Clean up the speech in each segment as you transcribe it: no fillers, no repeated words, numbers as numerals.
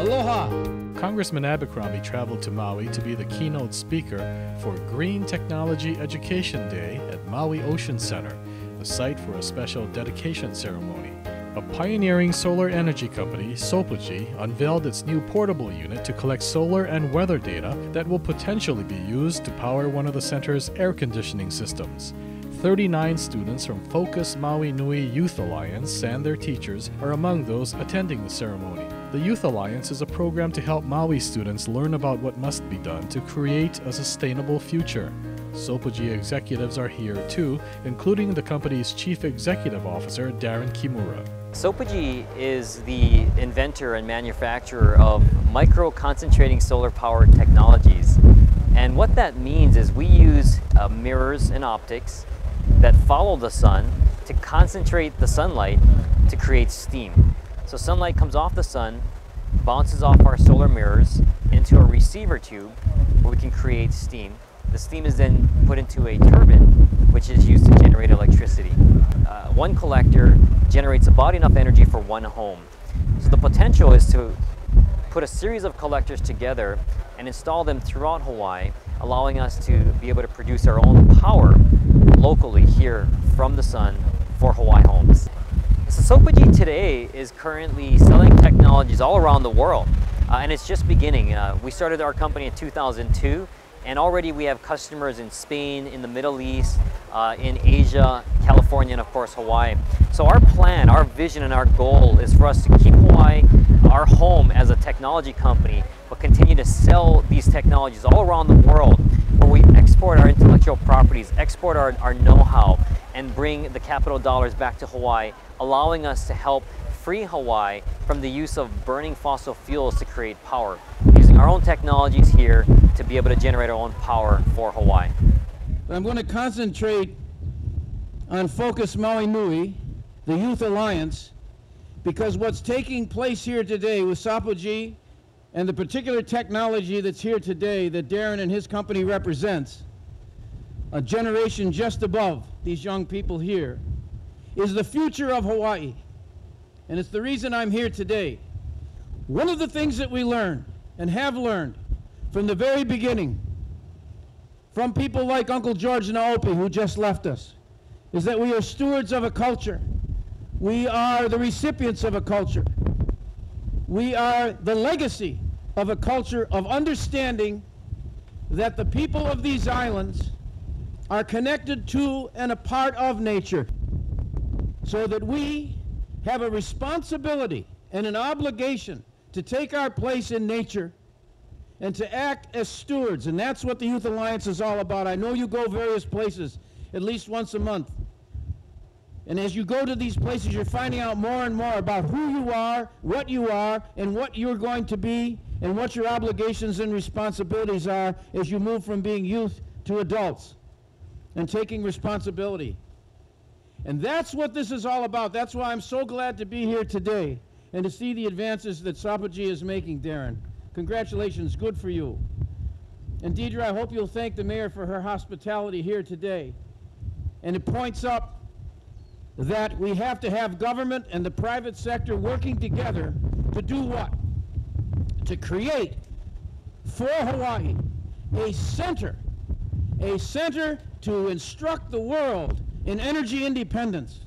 Aloha! Congressman Abercrombie traveled to Maui to be the keynote speaker for Green Technology Education Day at Maui Ocean Center, the site for a special dedication ceremony. A pioneering solar energy company, Sopogy, unveiled its new portable unit to collect solar and weather data that will potentially be used to power one of the center's air conditioning systems. 39 students from Focus Maui Nui Youth Alliance and their teachers are among those attending the ceremony. The Youth Alliance is a program to help Maui students learn about what must be done to create a sustainable future. Sopogy executives are here too, including the company's Chief Executive Officer, Darren Kimura. Sopogy is the inventor and manufacturer of micro-concentrating solar-powered technologies. And what that means is we use mirrors and optics that follow the sun to concentrate the sunlight to create steam. So sunlight comes off the sun, bounces off our solar mirrors into a receiver tube where we can create steam. The steam is then put into a turbine, which is used to generate electricity. One collector generates about enough energy for one home. So the potential is to put a series of collectors together and install them throughout Hawaii, allowing us to be able to produce our own power locally here from the sun for Hawaii homes. So Sopogy today is currently selling technologies all around the world, and it's just beginning. We started our company in 2002, and already we have customers in Spain, in the Middle East, in Asia, California, and of course Hawaii. So our plan, our vision, and our goal is for us to keep Hawaii our home as a technology company, but continue to sell these technologies all around the world, where we export our intellectual properties, export our know-how, and bring the capital dollars back to Hawaii, allowing us to help free Hawaii from the use of burning fossil fuels to create power, using our own technologies here to be able to generate our own power for Hawaii. I'm going to concentrate on Focus Maui Nui, the Youth Alliance, because what's taking place here today with Sopogy and the particular technology that's here today that Darren and his company represents, a generation just above these young people here, is the future of Hawaii. And it's the reason I'm here today. One of the things that we learned and have learned from the very beginning from people like Uncle George Naopi, who just left us, is that we are stewards of a culture. We are the recipients of a culture. We are the legacy of a culture of understanding that the people of these islands are connected to and a part of nature, so that we have a responsibility and an obligation to take our place in nature and to act as stewards. And that's what the Youth Alliance is all about. I know you go various places at least once a month. And as you go to these places, you're finding out more and more about who you are, and what you're going to be, and what your obligations and responsibilities are as you move from being youth to adults and taking responsibility. And that's what this is all about. That's why I'm so glad to be here today and to see the advances that Sopogy is making, Darren. Congratulations, good for you. And Deidre, I hope you'll thank the mayor for her hospitality here today. And it points up that we have to have government and the private sector working together to do what? To create for Hawaii a center to instruct the world in energy independence,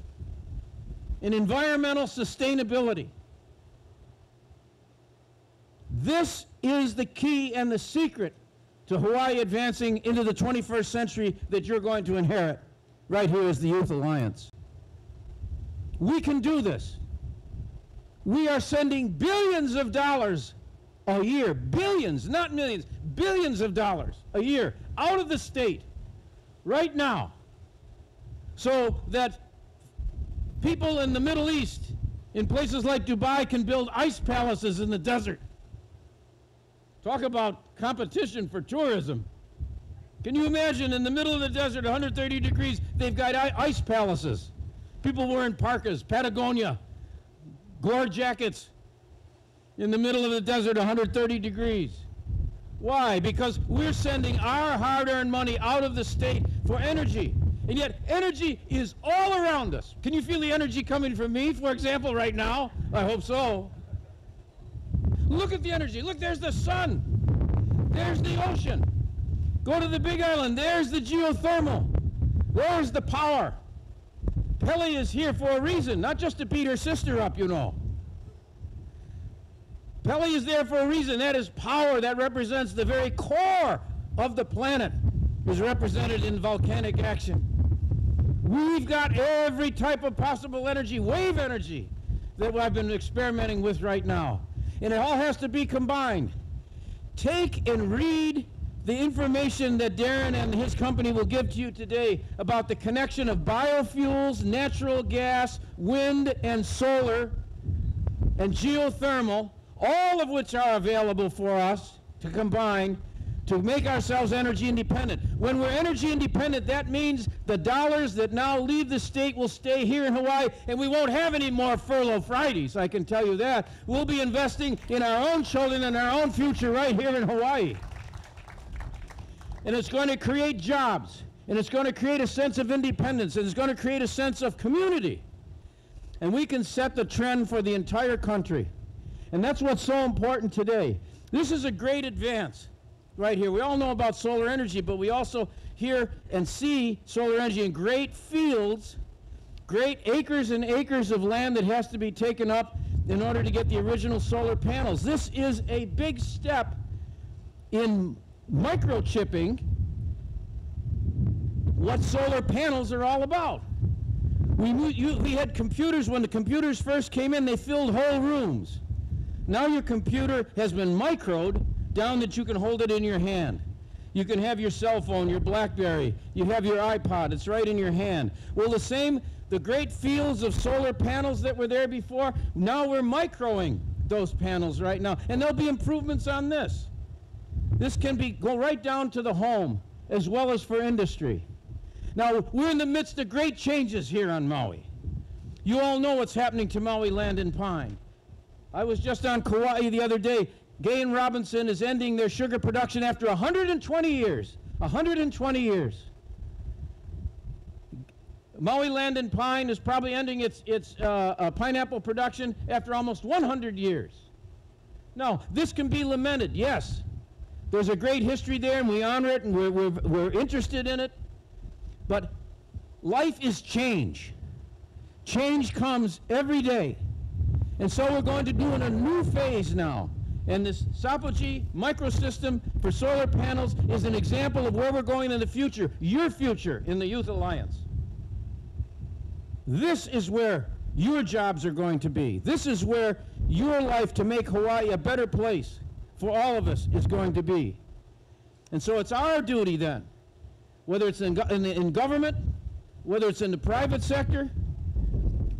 in environmental sustainability. This is the key and the secret to Hawaii advancing into the 21st century that you're going to inherit right here as the Youth Alliance. We can do this. We are sending billions of dollars a year, billions, not millions, billions of dollars a year out of the state right now, so that people in the Middle East, in places like Dubai, can build ice palaces in the desert. Talk about competition for tourism. Can you imagine in the middle of the desert, 130 degrees, they've got ice palaces. People wearing parkas, Patagonia, Gore jackets in the middle of the desert, 130 degrees. Why? Because we're sending our hard-earned money out of the state for energy. And yet energy is all around us. Can you feel the energy coming from me, for example, right now? I hope so. Look at the energy. Look, there's the sun. There's the ocean. Go to the Big Island. There's the geothermal. There's the power. Pele is here for a reason, not just to beat her sister up, you know. Pele is there for a reason. That is power. That represents the very core of the planet, is represented in volcanic action. We've got every type of possible energy, wave energy, that I've been experimenting with right now. And it all has to be combined. Take and read the information that Darren and his company will give to you today about the connection of biofuels, natural gas, wind and solar, and geothermal, all of which are available for us to combine to make ourselves energy independent. When we're energy independent, that means the dollars that now leave the state will stay here in Hawaii, and we won't have any more furlough Fridays, I can tell you that. We'll be investing in our own children and our own future right here in Hawaii. And it's going to create jobs, and it's going to create a sense of independence, and it's going to create a sense of community. And we can set the trend for the entire country. And that's what's so important today. This is a great advance right here. We all know about solar energy, but we also hear and see solar energy in great fields, great acres and acres of land that has to be taken up in order to get the original solar panels. This is a big step in microchipping what solar panels are all about. We had computers. When the computers first came in, they filled whole rooms. Now your computer has been microed down that you can hold it in your hand. You can have your cell phone, your BlackBerry, you have your iPod, it's right in your hand. Well, the great fields of solar panels that were there before, now we're microing those panels right now, and there'll be improvements on this. This can go right down to the home, as well as for industry. Now, we're in the midst of great changes here on Maui. You all know what's happening to Maui Land and Pine. I was just on Kauai the other day. Gay and Robinson is ending their sugar production after 120 years. 120 years. Maui Land and Pine is probably ending its pineapple production after almost 100 years. Now, this can be lamented, yes. There's a great history there, and we honor it, and we're interested in it. But life is change. Change comes every day. And so we're going to do in a new phase now. And this Sopogy microsystem for solar panels is an example of where we're going in the future, your future in the Youth Alliance. This is where your jobs are going to be. This is where your life to make Hawaii a better place for all of us is going to be. And so it's our duty then, whether it's in government, whether it's in the private sector,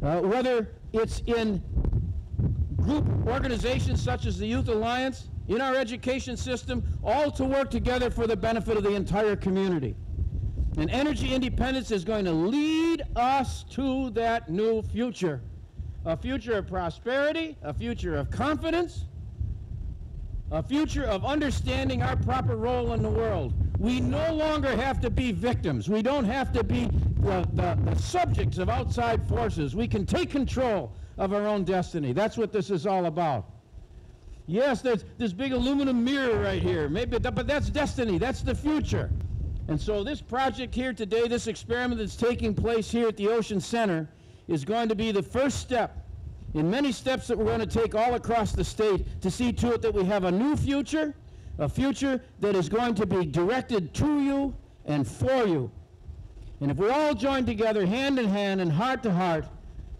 whether it's in group organizations such as the Youth Alliance, in our education system, all to work together for the benefit of the entire community. And energy independence is going to lead us to that new future. A future of prosperity, a future of confidence, a future of understanding our proper role in the world. We no longer have to be victims. We don't have to be the subjects of outside forces. We can take control of our own destiny. That's what this is all about. Yes, there's this big aluminum mirror right here, but that's destiny. That's the future. And so this project here today, this experiment that's taking place here at the Ocean Center, is going to be the first step in many steps that we're going to take all across the state to see to it that we have a new future, a future that is going to be directed to you and for you. And if we all join together hand in hand and heart to heart,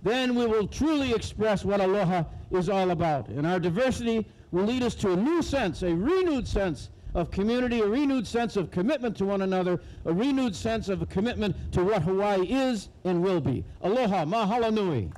then we will truly express what aloha is all about. And our diversity will lead us to a new sense, a renewed sense of community, a renewed sense of commitment to one another, a renewed sense of a commitment to what Hawaii is and will be. Aloha, mahalo nui.